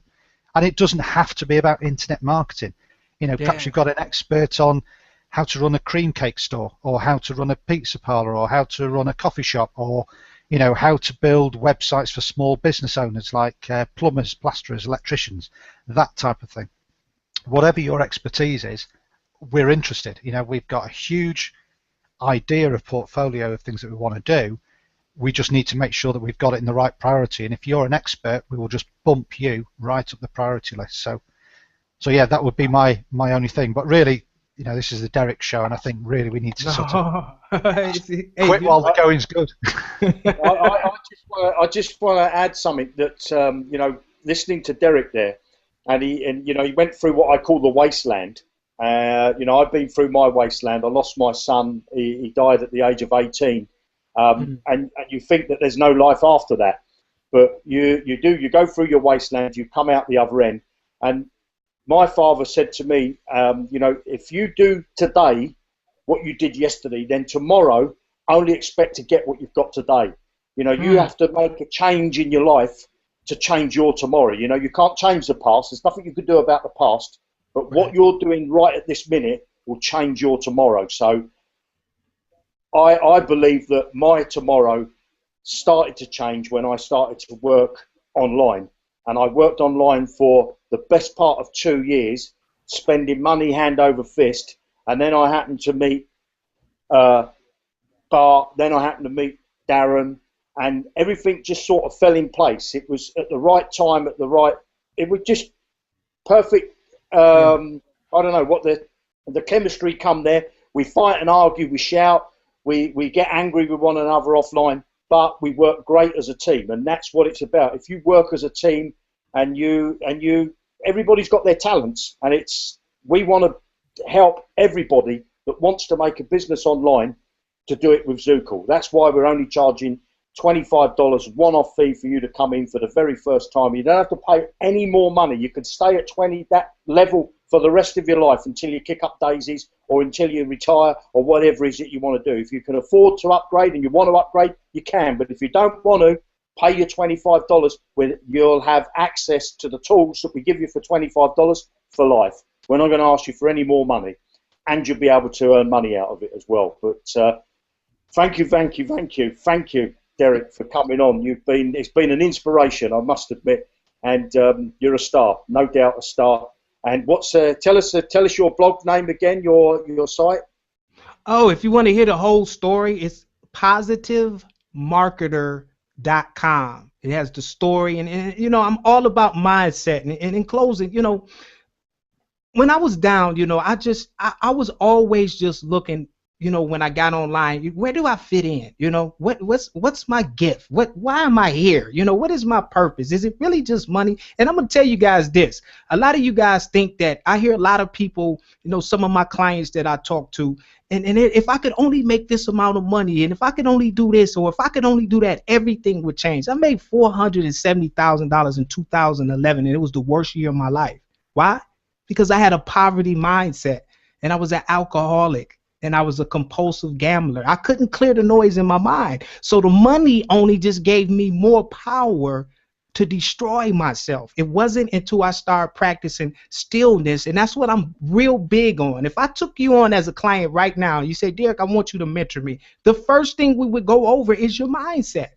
And it doesn't have to be about internet marketing. You know, perhaps you've got an expert on how to run a cream cake store, or how to run a pizza parlor, or how to run a coffee shop, or, you know, how to build websites for small business owners like plumbers, plasterers, electricians, that type of thing. Whatever your expertise is, we're interested. You know, we've got a huge idea of portfolio of things that we want to do. We just need to make sure that we've got it in the right priority. And if you're an expert, we will just bump you right up the priority list. So yeah, that would be my only thing. But really, you know, this is the Dereck show, and I think really we need to sort of quit while the going's good. I just want to add something that you know, listening to Dereck there, and you know, he went through what I call the wasteland. You know, I've been through my wasteland. I lost my son. He died at the age of 18. And you think that there's no life after that, but you go through your wasteland, you come out the other end. And my father said to me, you know, if you do today what you did yesterday, then tomorrow only expect to get what you've got today. You know, you have to make a change in your life to change your tomorrow. You know, you can't change the past. There's nothing you can do about the past, but what you're doing right at this minute will change your tomorrow. So I believe that my tomorrow started to change when I started to work online. And I worked online for the best part of 2 years, spending money hand over fist. And then I happened to meet Bart, then I happened to meet Darren, and everything just sort of fell in place. It was at the right time, it was just perfect. I don't know what the chemistry come there. We fight and argue, we shout. We get angry with one another offline, but we work great as a team, and that's what it's about. If you work as a team, and everybody's got their talents, and we want to help everybody that wants to make a business online to do it with Zukul. That's why we're only charging $25 one-off fee for you to come in for the very first time. You don't have to pay any more money. You can stay at that level for the rest of your life until you kick up daisies or until you retire or whatever it is that you want to do. If you can afford to upgrade and you want to upgrade, you can. But if you don't want to, pay your $25 when you'll have access to the tools that we give you for $25 for life. We're not going to ask you for any more money, and you'll be able to earn money out of it as well. But thank you, Dereck, for coming on. It's been an inspiration, I must admit, and you're a star, no doubt a star. And tell us your blog name again, your site. Oh, if you want to hear the whole story, it's positivemarketer.com. It has the story, and you know, I'm all about mindset. And in closing, you know, when I was down, you know, I was always just looking you know, when I got online, where do I fit in? You know, what's my gift? Why am I here? You know, what is my purpose? Is it really just money? And I'm gonna tell you guys this. A lot of you guys think that I hear a lot of people, you know, some of my clients that I talk to, and if I could only make this amount of money, and if I could only do this, or if I could only do that, everything would change. I made $470,000 in 2011, and it was the worst year of my life. Why? Because I had a poverty mindset, and I was an alcoholic, and I was a compulsive gambler. I couldn't clear the noise in my mind. So the money only just gave me more power to destroy myself. It wasn't until I started practicing stillness, and that's what I'm real big on. If I took you on as a client right now, you say, Dereck, I want you to mentor me, the first thing we would go over is your mindset.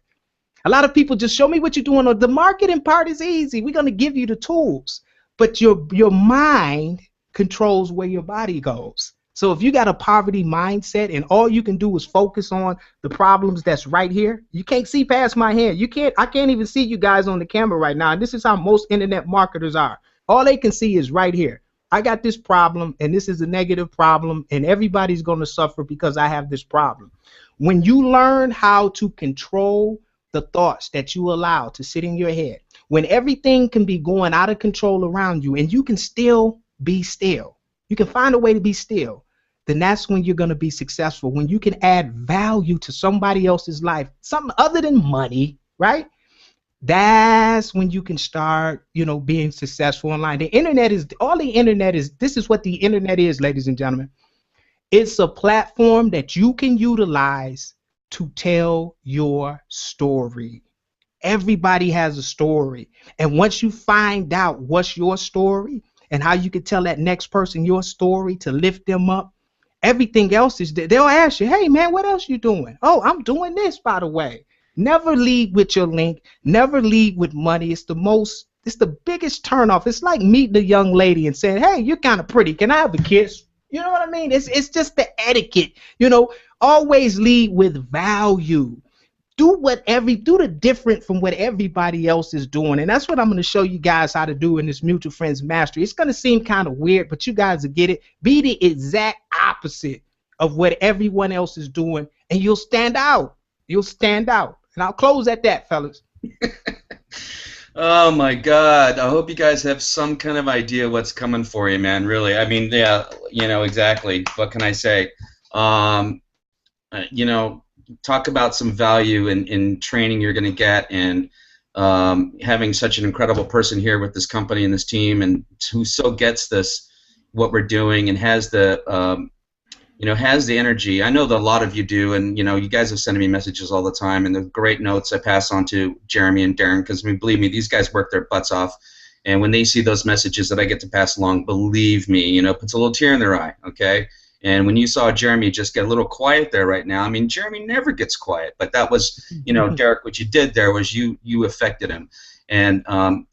A lot of people just show me what you're doing. The marketing part is easy. We're going to give you the tools, but your mind controls where your body goes. So if you got a poverty mindset and all you can do is focus on the problems that's right here, you can't see past my hand. I can't even see you guys on the camera right now. And this is how most internet marketers are. All they can see is right here. I got this problem, and this is a negative problem, and everybody's going to suffer because I have this problem. When you learn how to control the thoughts that you allow to sit in your head, when everything can be going out of control around you and you can still be still, you can find a way to be still, then that's when you're going to be successful. When you can add value to somebody else's life, something other than money, right? That's when you can start, you know, being successful online. The internet is, this is what the internet is, ladies and gentlemen. It's a platform that you can utilize to tell your story. Everybody has a story. And once you find out what's your story and how you can tell that next person your story to lift them up, everything else is there. They'll ask you, hey, man, what else you doing? Oh, I'm doing this, by the way. Never lead with your link. Never lead with money. It's the biggest turnoff. It's like meeting a young lady and saying, hey, you're kind of pretty. Can I have a kiss? You know what I mean? It's just the etiquette. You know, always lead with value. Do the different from what everybody else is doing. And that's what I'm going to show you guys how to do in this Mutual Friends Mastery. It's going to seem kind of weird, but you guys will get it. Be the exact opposite of what everyone else is doing, and you'll stand out. You'll stand out. And I'll close at that, fellas. Oh my God! I hope you guys have some kind of idea what's coming for you, man. Really, I mean, yeah, you know exactly. What can I say? You know, talk about some value in training you're going to get, and having such an incredible person here with this company and this team, and who so gets this, what we're doing, and has the you know, has the energy. I know that a lot of you do, and you know, you guys have sent me messages all the time, and the great notes I pass on to Jeremy and Darren, because I mean, believe me, these guys work their butts off, and when they see those messages that I get to pass along, believe me, you know, it puts a little tear in their eye, okay? And when you saw Jeremy just get a little quiet there right now, I mean, Jeremy never gets quiet, but that was, you know, Dereck, what you did there was you affected him, and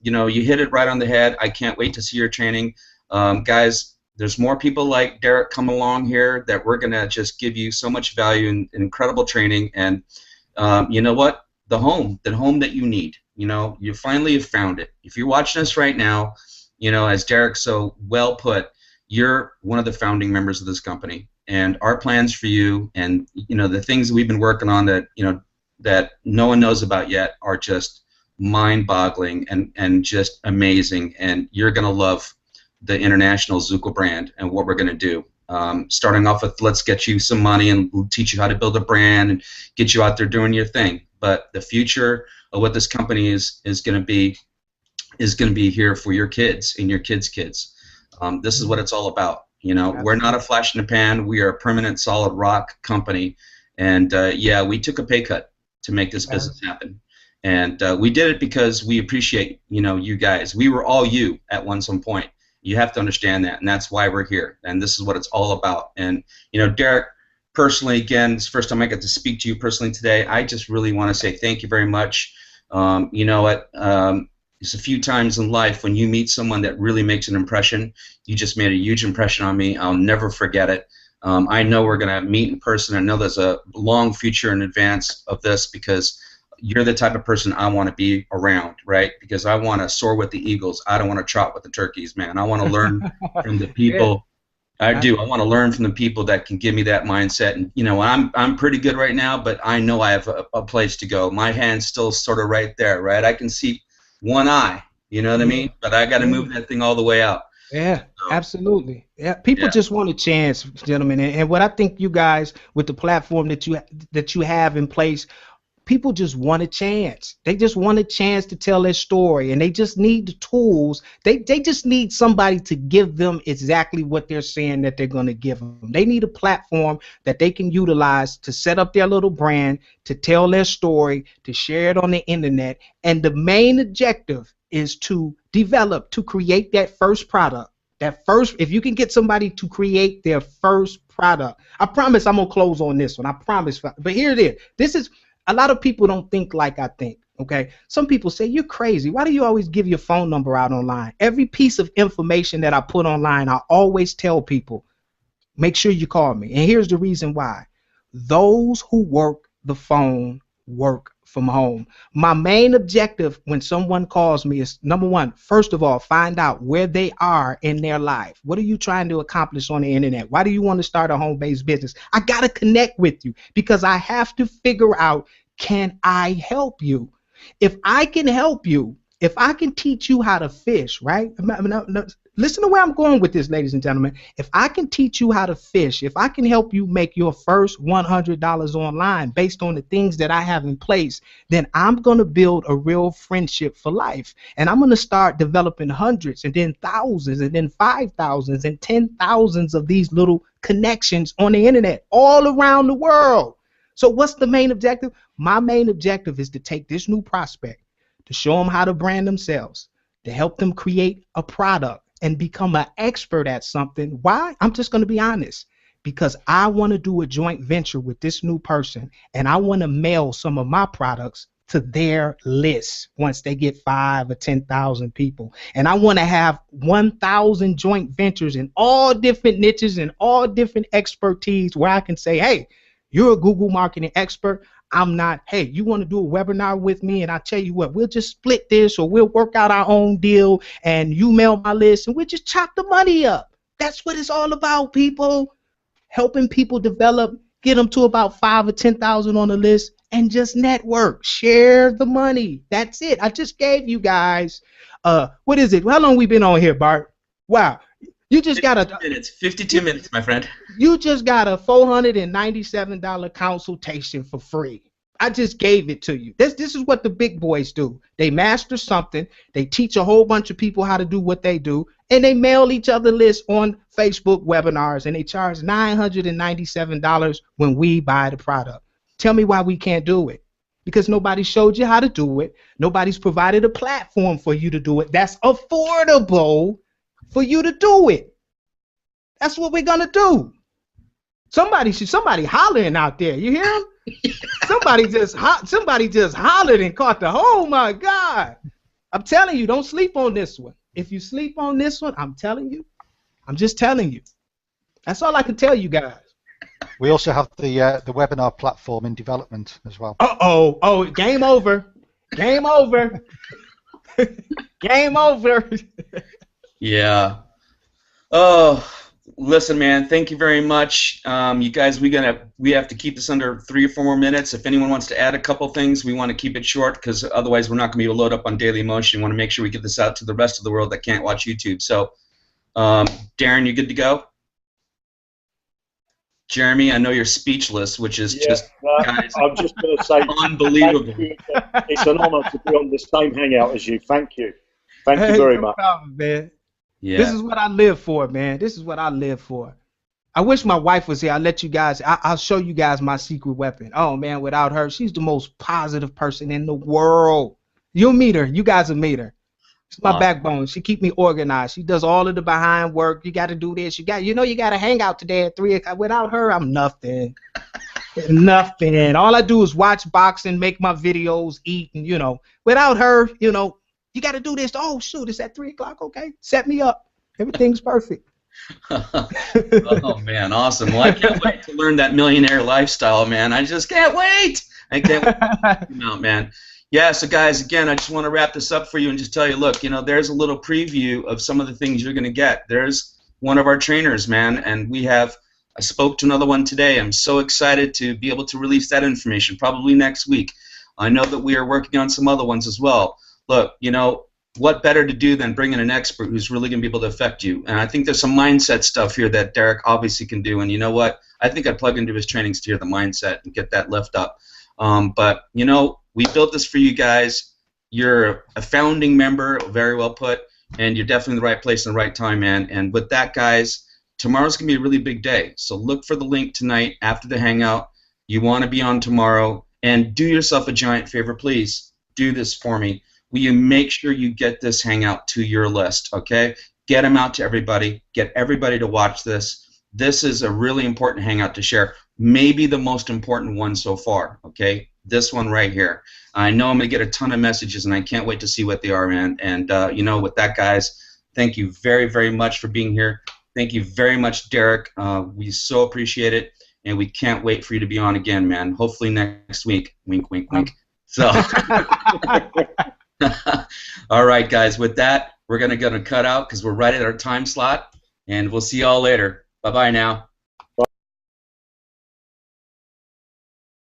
you know, you hit it right on the head. I can't wait to see your training, guys. There's more people like Dereck coming along here that we're going to just give you so much value and incredible training. And you know what? The home that you need. You know, you finally have found it. If you're watching us right now, you know, as Dereck so well put, you're one of the founding members of this company. And our plans for you, and you know, the things that we've been working on that, you know, that no one knows about yet, are just mind-boggling and just amazing. And you're going to love the international Zukul brand and what we're going to do. Starting off with, let's get you some money and we'll teach you how to build a brand and get you out there doing your thing. But the future of what this company is going to be here for your kids and your kids' kids. This is what it's all about. You know, we're not a flash in the pan. We are a permanent, solid rock company. And yeah, we took a pay cut to make this business happen. And we did it because we appreciate, you know, you guys. We were all you at some point. You have to understand that, and that's why we're here, and this is what it's all about. And you know, Dereck, personally, again, it's the first time I get to speak to you personally today. I just really want to say thank you very much. You know what? It's a few times in life when you meet someone that really makes an impression. You just made a huge impression on me. I'll never forget it. I know we're going to meet in person. I know there's a long future in advance of this, because you're the type of person I want to be around, right? Because I want to soar with the eagles. I don't want to trot with the turkeys, man. I want to learn from the people I do. I want to learn from the people that can give me that mindset. And you know, I'm pretty good right now, but I know I have a place to go. My hand's still sort of right there, right? I can see one eye. You know what I mean? But I got to move that thing all the way out. Yeah, So, absolutely. Yeah, people just want a chance, gentlemen. And what I think you guys, with the platform that you have in place, people just want a chance. They just want a chance to tell their story, and they just need the tools. They just need somebody to give them exactly what they're saying that they're going to give them. They need a platform that they can utilize to set up their little brand, to tell their story, to share it on the internet. And the main objective is to develop, to create that first product. That first, if you can get somebody to create their first product, I promise I'm going to close on this one. I promise. But here it is. This is, a lot of people don't think like I think, okay? Some people say, you're crazy. Why do you always give your phone number out online? Every piece of information that I put online, I always tell people, make sure you call me. And here's the reason why. Those who work the phone work from home. My main objective when someone calls me is, number one, first of all, find out where they are in their life. What are you trying to accomplish on the internet? Why do you want to start a home-based business? I got to connect with you because I have to figure out, can I help you? If I can help you, if I can teach you how to fish, right? Listen to where I'm going with this, ladies and gentlemen. If I can teach you how to fish, if I can help you make your first $100 online based on the things that I have in place, then I'm going to build a real friendship for life. And I'm going to start developing hundreds and then thousands and then 5,000s and 10,000s of these little connections on the internet all around the world. So what's the main objective? My main objective is to take this new prospect, to show them how to brand themselves, to help them create a product and become an expert at something. Why? I'm just going to be honest. Because I want to do a joint venture with this new person, and I want to mail some of my products to their list once they get 5 or 10,000 people. And I want to have 1,000 joint ventures in all different niches and all different expertise where I can say, hey, you're a Google marketing expert. I'm not. Hey, you want to do a webinar with me? And I tell you what, we'll just split this, or we'll work out our own deal, and you mail my list, and we'll just chop the money up. That's what it's all about, people. Helping people develop, get them to about 5 or 10,000 on the list, and just network, share the money. That's it. I just gave you guys, what is it? How long we been on here, Bart? Wow. You just got 52 minutes, my friend. You just got a $497 consultation for free. I just gave it to you. This is what the big boys do. They master something. They teach a whole bunch of people how to do what they do, and they mail each other lists on Facebook webinars, and they charge $997 when we buy the product. Tell me why we can't do it. Because nobody showed you how to do it. Nobody's provided a platform for you to do it that's affordable for you to do it. That's what we're gonna do. Somebody hollering out there. You hear him? Somebody just hollered and caught the. Oh my God! I'm telling you, don't sleep on this one. If you sleep on this one, I'm telling you, I'm just telling you. That's all I can tell you guys. We also have the webinar platform in development as well. Oh, game over. Game over. Game over. Yeah. Oh, listen, man. Thank you very much. You guys, we have to keep this under 3 or 4 more minutes. If anyone wants to add a couple things, we want to keep it short because otherwise we're not going to be able to load up on Daily Motion. We want to make sure we get this out to the rest of the world that can't watch YouTube. So, Darren, you good to go? Jeremy, I know you're speechless, which is guys, I'm just going to say unbelievable. It's an honor to be on the same Hangout as you. Thank you. Thank you very much. Problem, man. Yeah. This is what I live for, man. This is what I live for. I wish my wife was here. I'll let you guys, I'll show you guys my secret weapon. Oh, man, without her, she's the most positive person in the world. You'll meet her. You guys will meet her. It's my backbone. She keep me organized. She does all of the behind work. You got to do this. You got to hang out today at 3 o'clock. Without her, I'm nothing. Nothing. All I do is watch boxing, make my videos, eat, and, without her, you got to do this. Oh, shoot, it's at 3 o'clock. Okay, set me up. Everything's perfect. Oh, man, awesome. Well, I can't wait to learn that millionaire lifestyle, man. I just can't wait. I can't wait. No, man. Yeah, so guys, again, I just want to wrap this up for you and just tell you, look, there's a little preview of some of the things you're going to get. There's one of our trainers, man, and I spoke to another one today. I'm so excited to be able to release that information, probably next week. I know that we are working on some other ones as well. Look, you know, what better to do than bring in an expert who's really going to be able to affect you? And I think there's some mindset stuff here that Dereck obviously can do. And you know what? I think I'd plug into his trainings to hear the mindset and get that lift up. But, you know, we built this for you guys. You're a founding member, very well put, and you're definitely in the right place in the right time, man. And with that, guys, tomorrow's going to be a really big day. So look for the link tonight after the Hangout. You want to be on tomorrow. And do yourself a giant favor, please. Do this for me. Will you make sure you get this Hangout to your list, okay? Get them out to everybody. Get everybody to watch this. This is a really important Hangout to share. Maybe the most important one so far, okay? This one right here. I know I'm going to get a ton of messages, and I can't wait to see what they are, man. And, you know, with that, guys, thank you very, very much for being here. Thank you very much, Dereck. We so appreciate it. And we can't wait for you to be on again, man. Hopefully next week. Wink, wink, wink. So, all right, guys. With that, we're gonna cut out because we're right at our time slot, and we'll see y'all later. Bye-bye now.